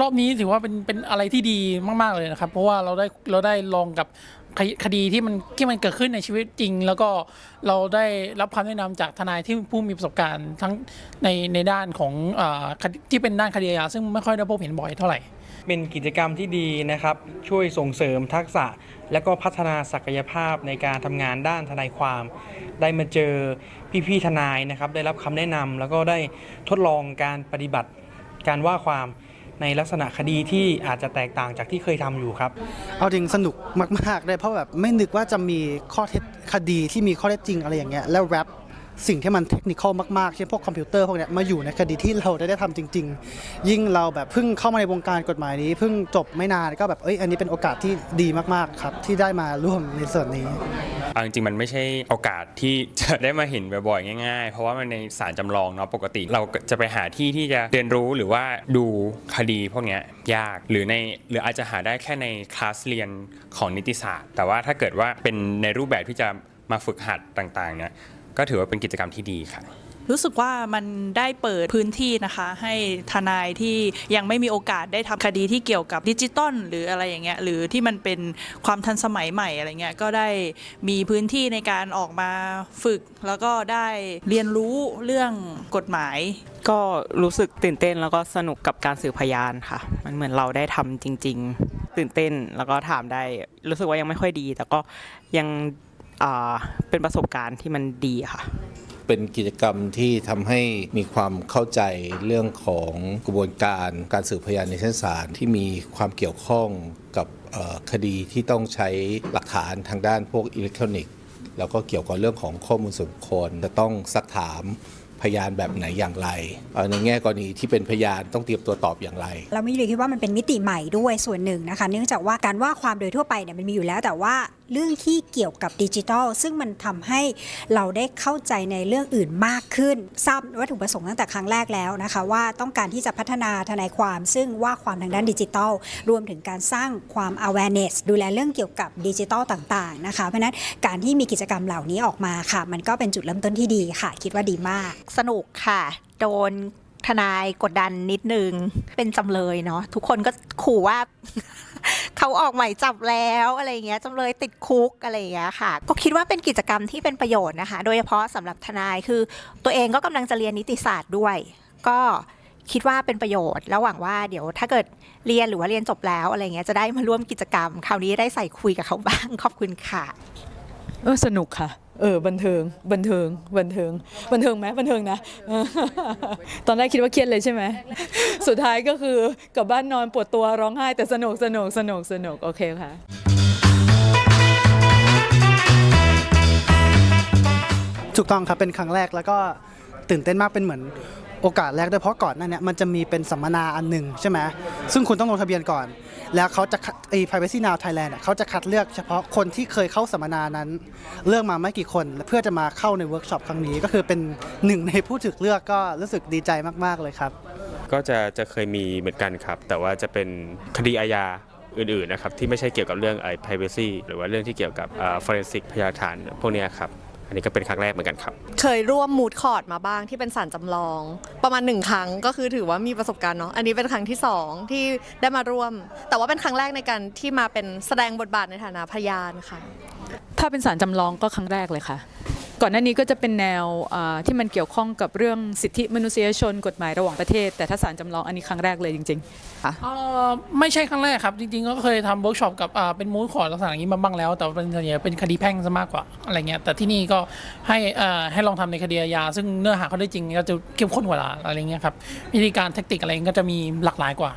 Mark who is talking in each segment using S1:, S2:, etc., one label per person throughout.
S1: รอบนี้ถือว่าเป็นอะไรที่ดีมากๆเลยนะครับเพราะว่าเราได้ลองกับคดีที่มันเกิดขึ้นในชีวิตจริงแล้วก็เราได้รับคำแนะนำจากทนายที่ผู้มีประสบการณ์ทั้งในด้านของที่เป็นด้านคดีอาญาซึ่งไม่ค่อยได้พบเห็นบ่อยเท่าไหร่
S2: เป็นกิจกรรมที่ดีนะครับช่วยส่งเสริมทักษะและก็พัฒนาศักยภาพในการทำงานด้านทนายความได้มาเจอพี่ๆทนายนะครับได้รับคำแนะนำแล้วก็ได้ทดลองการปฏิบัติการว่าความในลักษณะคดีที่อาจจะแตกต่างจากที่เคยทำอยู่ครับ
S3: เอาจริงสนุกมากๆเลยเพราะแบบไม่นึกว่าจะมีข้อเท็จคดีที่มีข้อเท็จจริงอะไรอย่างเงี้ยแล้วแรปสิ่งที่มันเทคนิคอลมากๆเช่นพวกคอมพิวเตอร์พวกเนี้ยมาอยู่ในคดีที่เราได้ทำจริงๆยิ่งเราแบบเพิ่งเข้ามาในวงการกฎหมายนี้เพิ่งจบไม่นานก็แบบอันนี้เป็นโอกาสที่ดีมากๆครับที่ได้มาร่วมในส่วนนี้
S4: จริงๆมันไม่ใช่โอกาสที่จะได้มาเห็นบ่อยๆง่ายๆเพราะว่ามันในศาลจำลองเนาะปกติเราจะไปหาที่ที่จะเรียนรู้หรือว่าดูคดีพวกนี้ยากหรืออาจจะหาได้แค่ในคลาสเรียนของนิติศาสตร์แต่ว่าถ้าเกิดว่าเป็นในรูปแบบที่จะมาฝึกหัดต่างๆเนี่ยก็ถือว่าเป็นกิจกรรมที่ดีค่ะ
S5: รู้สึกว่ามันได้เปิดพื้นที่นะคะให้ทนายที่ยังไม่มีโอกาสได้ทำคดีที่เกี่ยวกับดิจิตอลหรืออะไรอย่างเงี้ยหรือที่มันเป็นความทันสมัยใหม่อะไรเงี้ยก็ได้มีพื้นที่ในการออกมาฝึกแล้วก็ได้เรียนรู้เรื่องกฎหมาย
S6: ก็รู้สึกตื่นเต้นแล้วก็สนุกกับการสืบพยานค่ะมันเหมือนเราได้ทำจริงๆตื่นเต้นแล้วก็ถามได้รู้สึกว่ายังไม่ค่อยดีแต่ก็ยังเป็นประสบการณ์ที่มันดีค่ะ
S7: เป็นกิจกรรมที่ทำให้มีความเข้าใจเรื่องของกระบวนการสืบพยานในชั้นศาลที่มีความเกี่ยวข้องกับคดีที่ต้องใช้หลักฐานทางด้านพวกอิเล็กทรอนิกส์แล้วก็เกี่ยวกับเรื่องของข้อมูลส่วนบุคคลจะต้องซักถามพยานแบบไหนอย่างไรในแง่กรณีที่เป็นพยานต้องเตรียมตัวตอบอย่างไร
S8: เราไม่ได้คิดว่ามันเป็นมิติใหม่ด้วยส่วนหนึ่งนะคะเนื่องจากว่าการว่าความโดยทั่วไปเนี่ยมันมีอยู่แล้วแต่ว่าเรื่องที่เกี่ยวกับดิจิทัลซึ่งมันทำให้เราได้เข้าใจในเรื่องอื่นมากขึ้นทราบวัตถุประสงค์ตั้งแต่ครั้งแรกแล้วนะคะว่าต้องการที่จะพัฒนาทนายความซึ่งว่าความทางด้านดิจิทัลรวมถึงการสร้างความ awareness ดูแลเรื่องเกี่ยวกับดิจิทัลต่างๆนะคะเพราะฉะนั้นการที่มีกิจกรรมเหล่านี้ออกมาค่ะมันก็เป็นจุดเริ่มต้นที่ดีค่ะคิดว่าดีมาก
S9: สนุกค่ะโดนทนายกดดันนิดนึงเป็นจำเลยเนาะทุกคนก็ขู่ว่า เขาออกหมายจับแล้วอะไรเงี้ยจำเลยติดคุกอะไรเงี้ยค่ะก็คิดว่าเป็นกิจกรรมที่เป็นประโยชน์นะคะโดยเฉพาะสำหรับทนายคือตัวเองก็กำลังจะเรียนนิติศาสตร์ด้วยก็คิดว่าเป็นประโยชน์แล้วหวังว่าเดี๋ยวถ้าเกิดเรียนหรือว่าเรียนจบแล้วอะไรเงี้ยจะได้มาร่วมกิจกรรมคราวนี้ได้ใส่คุยกับเขาบ้างขอบคุณค่ะ
S10: สนุกค่ะบันเทิงไหมบันเทิงนะตอนแรกคิดว่าเครียดเลยใช่ไหมสุดท้ายก็คือกลับบ้านนอนปวดตัวร้องไห้แต่สนุกโอเคค่ะ
S3: ถูกต้องครับเป็นครั้งแรกแล้วก็ตื่นเต้นมากเป็นเหมือนโอกาสแรกด้วยเพราะก่อนหน้านี้มันจะมีเป็นสัมมนาอันหนึ่งใช่ไหมซึ่งคุณต้องลงทะเบียนก่อนแล้วเขาจะPrivacy Now Thailand เขาจะคัดเลือกเฉพาะคนที่เคยเข้าสัมมนานั้นเลือกมาไม่กี่คนเพื่อจะมาเข้าในเวิร์กช็อปครั้งนี้ก็คือเป็นหนึ่งในผู้ถูกเลือกก็รู้สึกดีใจมากๆเลยครับ
S4: ก็จะเคยมีเหมือนกันครับแต่ว่าจะเป็นคดีอาญาอื่นๆนะครับที่ไม่ใช่เกี่ยวกับเรื่องprivacy หรือว่าเรื่องที่เกี่ยวกับforensic พยานฐานพวกนี้ครับอันนี้ก็เป็นครั้งแรกเหมือนกันครับ
S11: เคยร่วมมูดคอร์ดมาบ้างที่เป็นศาลจำลองประมาณ1ครั้งก็คือถือว่ามีประสบการณ์เนาะอันนี้เป็นครั้งที่2ที่ได้มาร่วมแต่ว่าเป็นครั้งแรกในการที่มาเป็นแสดงบทบาทในฐานะพยานค่ะ
S10: ถ้าเป็นศาลจำลองก็ครั้งแรกเลยค่ะก่อนหน้านี้ก็จะเป็นแนวที่มันเกี่ยวข้องกับเรื่องสิทธิมนุษยชนกฎหมายระหว่างประเทศแต่ถ้าศาลจำลองอันนี้ครั้งแรกเลยจริง
S1: ๆไม่ใช่ครั้งแรกครับจริงๆก็เคยทำเวิร์กช็อปกับเป็นมูดคอร์ดลักษณะอย่างนี้มาบ้างแล้วแต่เป็นส่วนใหญ่เป็นคดีแพ่งซะมากกว่าอะไรเงี้ยแต่ที่นี่ก็ให้ลองทำในคดีอาญาซึ่งเนื้อหาเขาได้จริงก็จะเข้มข้นกว่าอะไรเงี้ยครับวิธีการเทคนิคอะไรก็จะมีหลากหลายกว่า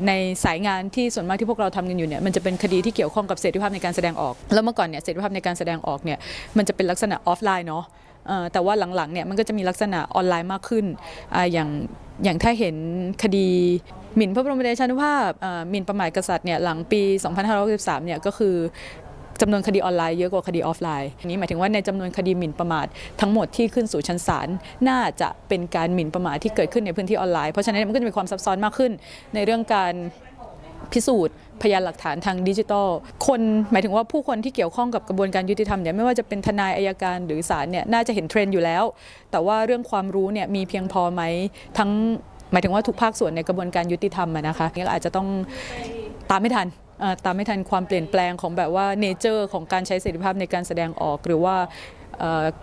S10: ในสายงานที่ส่วนมากที่พวกเราทำกันอยู่เนี่ยมันจะเป็นคดีที่เกี่ยวข้องกับเสรีภาพในการแสดงออกแล้วเมื่อก่อนเนี่ยเสรีภาพในการแสดงออกเนี่ยมันจะเป็นลักษณะออฟไลน์เนาะแต่ว่าหลังๆเนี่ยมันก็จะมีลักษณะออนไลน์มากขึ้นอย่างถ้าเห็นคดีหมิ่นพระบรมเดชานุภาพหมิ่นประมาทกษัตริย์เนี่ยหลังปี 2563 เนี่ยก็คือจำนวนคดีออนไลน์เยอะกว่าคดีออฟไลน์อันนี้หมายถึงว่าในจำนวนคดีหมิ่นประมาททั้งหมดที่ขึ้นสู่ชั้นศาลน่าจะเป็นการหมิ่นประมาทที่เกิดขึ้นในพื้นที่ออนไลน์เพราะฉะนั้นมันก็จะมีความซับซ้อนมากขึ้นในเรื่องการ พิสูจน์พยานหลักฐานทางดิจิทัลคนหมายถึงว่าผู้คนที่เกี่ยวข้องกับกระบวนการยุติธรรมเนี่ยไม่ว่าจะเป็นทนายอัยการหรือศาลเนี่ยน่าจะเห็นเทรนด์อยู่แล้วแต่ว่าเรื่องความรู้เนี่ยมีเพียงพอไหมทั้งหมายถึงว่าทุกภาคส่วนในกระบวนการยุติธรรมนะคะนี่อาจจะต้องตามไม่ทันความเปลี่ยนแปลงของแบบว่าเนเจอร์ของการใช้เสรีภาพในการแสดงออกหรือว่า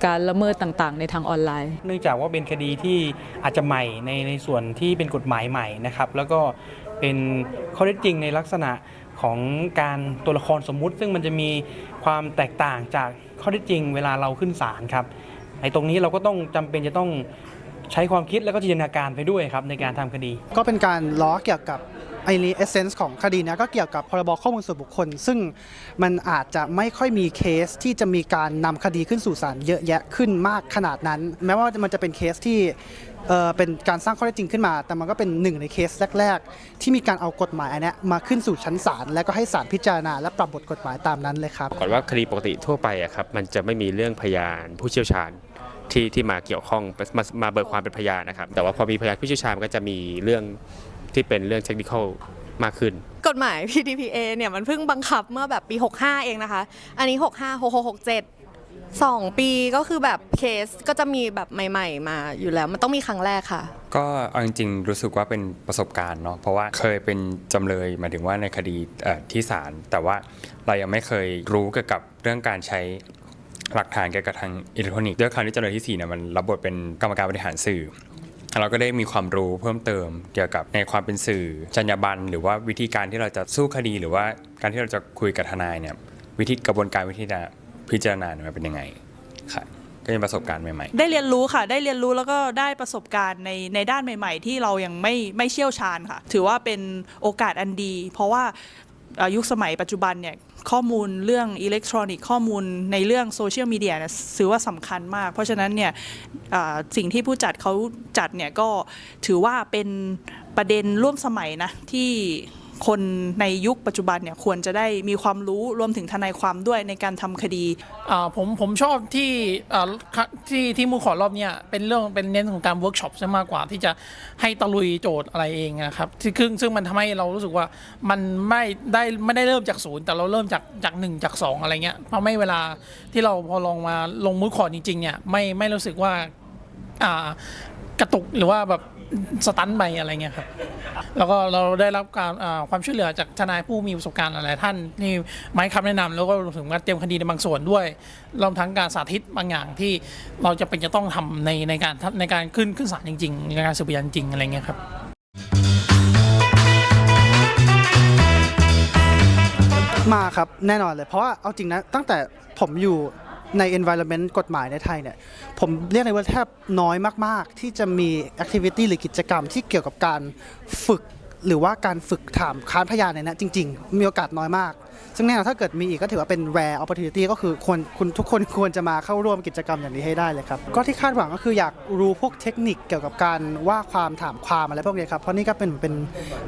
S10: การละเมิดต่างๆในทางออนไลน์
S2: เนื่องจากว่าเป็นคดีที่อาจจะใหม่ในส่วนที่เป็นกฎหมายใหม่นะครับแล้วก็เป็นข้อเท็จจริงในลักษณะของการตัวละครสมมุติซึ่งมันจะมีความแตกต่างจากข้อเท็จจริงเวลาเราขึ้นศาลครับในตรงนี้เราก็ต้องจำเป็นจะต้องใช้ความคิดแล้วก็จินตนาการไปด้วยครับในการทำคดี
S3: ก็เป็นการล้อเกี่ยวกับไอ้นี้เอเซนส์ของคดีนี้ก็เกี่ยวกับพรบข้อมูลส่วนบุคคลซึ่งมันอาจจะไม่ค่อยมีเคสที่จะมีการนำคดีขึ้นสู่ศาลเยอะแยะขึ้นมากขนาดนั้นแม้ว่ามันจะเป็นเคสที่เป็นการสร้างข้อเท็จจริงขึ้นมาแต่มันก็เป็นหนึ่งในเคสแรกๆที่มีการเอากฎหมายอันนี้มาขึ้นสู่ชั้นศาลแล้วก็ให้ศาลพิจารณาและปรับบทกฎหมายตามนั้นเลยครับ
S12: ก่อนว่าคดีปกติทั่วไปอะครับมันจะไม่มีเรื่องพยานผู้เชี่ยวชาญที่มาเกี่ยวข้องมาเบิกความเป็นพยานนะครับแต่ว่าพอมีพยานผู้เชี่ยวชาญมันก็จะมีเรื่องที่เป็นเรื่องเทคนิคมากขึ้น
S11: กฎหมาย PDPA เนี่ยมันเพิ่งบังคับเมื่อแบบปี65เองนะคะอันนี้65 66 67 2 ปีก็คือแบบเคสก็จะมีแบบใหม่ๆมาอยู่แล้วมันต้องมีครั้งแรกค่ะ
S4: ก็เอาจริงๆรู้สึกว่าเป็นประสบการณ์เนาะเพราะว่าเคยเป็นจำเลยหมายถึงว่าในคดีที่ศาลแต่ว่าเรายังไม่เคยรู้เกี่ยวกับเรื่องการใช้หลักฐานเกี่ยวกับทางอิเล็กทรอนิกส์ด้วยคราวนี้จำเลยที่4เนี่ยมันรับบทเป็นกรรมการบริหารสื่อเราก็ได้มีความรู้เพิ่มเติมเกี่ยวกับในความเป็นสื่อจรรยาบรรณหรือว่าวิธีการที่เราจะสู้คดีหรือว่าการที่เราจะคุยกับทนายเนี่ยกระบวนการวิธีการพิจารณาเนี่ยมันเป็นยังไงค่ะก็เป็นประสบการณ์ใหม่ๆ
S5: ได้เรียนรู้ค่ะได้เรียนรู้แล้วก็ได้ประสบการณ์ในด้านใหม่ๆที่เรายังไม่เชี่ยวชาญค่ะถือว่าเป็นโอกาสอันดีเพราะว่ายุคสมัยปัจจุบันเนี่ยข้อมูลเรื่องอิเล็กทรอนิกส์ข้อมูลในเรื่องโซเชียลมีเดียเนี่ยถือว่าสำคัญมากเพราะฉะนั้นเนี่ยสิ่งที่ผู้จัดเขาจัดเนี่ยก็ถือว่าเป็นประเด็นร่วมสมัยนะที่คนในยุคปัจจุบันเนี่ยควรจะได้มีความรู้รวมถึงทนายความด้วยในการทำคดี
S1: ผมชอบที่มูขอรอบเนี่ยเป็นเน้นของการเวิร์กช็อปซะมากกว่าที่จะให้ตะลุยโจทย์อะไรเองนะครับซึ่งมันทำให้เรารู้สึกว่ามันไม่ได้เริ่มจากศูนย์แต่เราเริ่มจาก1จาก2อะไรเงี้ยเพราะไม่เวลาที่เราพอลองมาลงมือขอจริงๆเนี่ยไม่รู้สึกว่ากระตุกหรือว่าแบบสตันไปอะไรเงี้ยครับแล้วก็เราได้รับการความช่วยเหลือจากทนายผู้มีประสบการณ์หลายท่านนี่มาให้คำแนะนำแล้วก็รวมถึงการเตรียมคดีในบางส่วนด้วยรวมทั้งการสาธิตบางอย่างที่เราจะเป็นจะต้องทำในการขึ้นศาลจริงๆในการสืบพยานจริงอะไรเงี้ยครับ
S3: มาครับแน่นอนเลยเพราะว่าเอาจริงนะตั้งแต่ผมอยู่ใน environment กฎหมายในไทยเนี่ยผมเรียกเลยว่าแทบน้อยมากๆที่จะมี activity หรือกิจกรรมที่เกี่ยวกับการฝึกหรือว่าการฝึกถามค้านพยานในนั้นจริงๆมีโอกาสน้อยมากซึ่งแน่นอนถ้าเกิดมีอีกก็ถือว่าเป็น rare opportunity ก็คือทุกคนควรจะมาเข้าร่วมกิจกรรมอย่างนี้ให้ได้เลยครับก็ที่คาดหวังก็คืออยากรู้พวกเทคนิคเกี่ยวกับการว่าความถามความอะไรพวกนี้ครับเพราะนี่ก็เป็น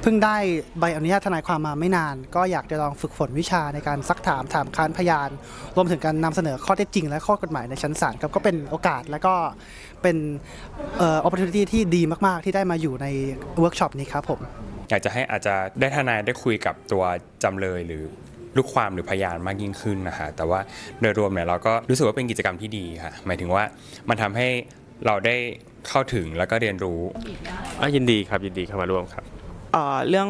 S3: เพิ่งได้ใบอนุญาตทนายความมาไม่นานก็อยากจะลองฝึกฝนวิชาในการซักถามค้านพยานรวมถึงการนำเสนอข้อเท็จจริงและข้อกฎหมายในชั้นศาลครับก็เป็นโอกาสและก็เป็นopportunity ที่ดีมากๆที่ได้มาอยู่ในเวิร์กช็อปนี้ครับผม
S4: อยากจะให้อาจจะได้ทนายได้คุยกับตัวจำเลยหรือลูกความหรือพยานมากยิ่งขึ้นนะฮะแต่ว่าโดยรวมเนี่ยเราก็รู้สึกว่าเป็นกิจกรรมที่ดีค่ะหมายถึงว่ามันทำให้เราได้เข้าถึงแล้วก็เรียนรู้
S12: ยินดีครับยินดีเข้ามาร่วมครับ
S6: เรื่อง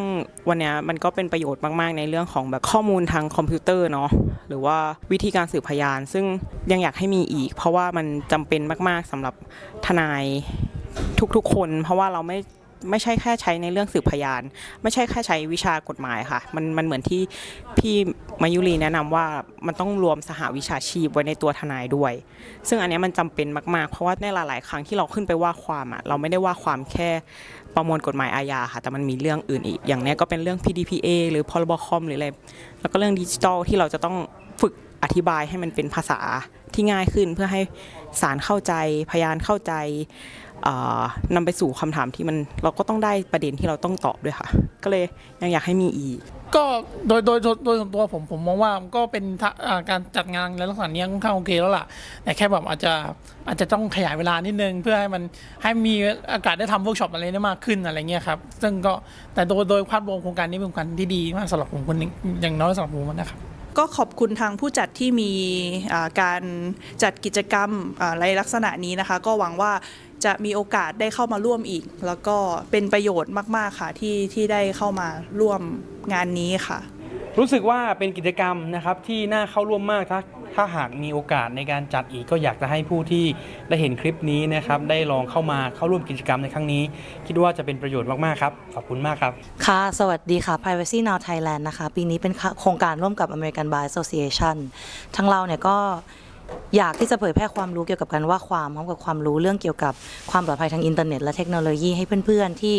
S6: วันนี้มันก็เป็นประโยชน์มากๆในเรื่องของแบบข้อมูลทางคอมพิวเตอร์เนาะหรือว่าวิธีการสืบพยานซึ่งยังอยากให้มีอีกเพราะว่ามันจำเป็นมากๆสำหรับทนายทุกๆคนเพราะว่าเราไม่ใช่แค่ใช้ในเรื่องสืบพยานไม่ใช่แค่ใช้วิชากฎหมายค่ะมันเหมือนที่พี่มายุรีแนะนำว่ามันต้องรวมสหวิชาชีพไว้ในตัวทนายด้วยซึ่งอันนี้มันจำเป็นมากๆเพราะว่าในหลายๆครั้งที่เราขึ้นไปว่าความเราไม่ได้ว่าความแค่ประมวลกฎหมายอาญาค่ะแต่มันมีเรื่องอื่นอีกอย่างนี้ก็เป็นเรื่อง PDPA หรือพรบคอมหรืออะไรแล้วก็เรื่องดิจิทัลที่เราจะต้องฝึกอธิบายให้มันเป็นภาษาที่ง่ายขึ้นเพื่อให้ศาลเข้าใจพยานเข้าใจนำไปสู่คำถามที่เราก็ต้องได้ประเด็นที่เราต้องตอบด้วยค่ะก็เลยยังอยากให้มีอีก
S1: ก็โดยส่วนตัวผมมองว่ามันก็เป็นการจัดงานในลักษณะนี้ค่อนข้างโอเคแล้วล่ะแต่แค่แบบอาจจะต้องขยายเวลานิดนึงเพื่อให้มีโอกาสได้ทำเวิร์กช็อปอะไรได้มากขึ้นอะไรเงี้ยครับซึ่งก็แต่โดยภาพรวมโครงการนี้เป็นโครงการที่ดีมากสำหรับผมคนนึงอย่างน้อยสำหรับผมนะครับ
S5: ก็ขอบคุณทางผู้จัดที่มีการจัดกิจกรรมในลักษณะนี้นะคะก็หวังว่าจะมีโอกาสได้เข้ามาร่วมอีกแล้วก็เป็นประโยชน์มากๆค่ะที่ได้เข้ามาร่วมงานนี้ค่ะ
S2: รู้สึกว่าเป็นกิจกรรมนะครับที่น่าเข้าร่วมมากถ้าหากมีโอกาสในการจัดอีกก็อยากจะให้ผู้ที่ได้เห็นคลิปนี้นะครับได้ลองเข้าร่วมกิจกรรมในครั้งนี้คิดว่าจะเป็นประโยชน์มากๆครับขอบคุณมากครับ
S13: ค่ะสวัสดีค่ะ Privacy Now Thailand นะคะปีนี้เป็นโครงการร่วมกับ American Bar Association ทั้งเราเนี่ยก็อยากที่จะเผยแพร่ความรู้เกี่ยวกับการว่าความพร้อมกับความรู้เรื่องเกี่ยวกับความปลอดภัยทางอินเทอร์เน็ตและเทคโนโลยีให้เพื่อนๆที่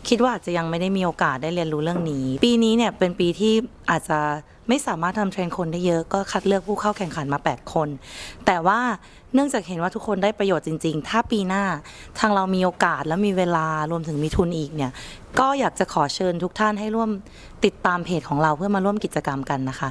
S13: คิดว่าอาจจะยังไม่ได้มีโอกาสได้เรียนรู้เรื่องนี้ปีนี้เนี่ยเป็นปีที่อาจจะไม่สามารถทำเทรนคนได้เยอะก็คัดเลือกผู้เข้าแข่งขันมา8คนแต่ว่าเนื่องจากเห็นว่าทุกคนได้ประโยชน์จริงๆถ้าปีหน้าทางเรามีโอกาสและมีเวลารวมถึงมีทุนอีกเนี่ยก็อยากจะขอเชิญทุกท่านให้ร่วมติดตามเพจของเราเพื่อมาร่วมกิจกรรมกันนะคะ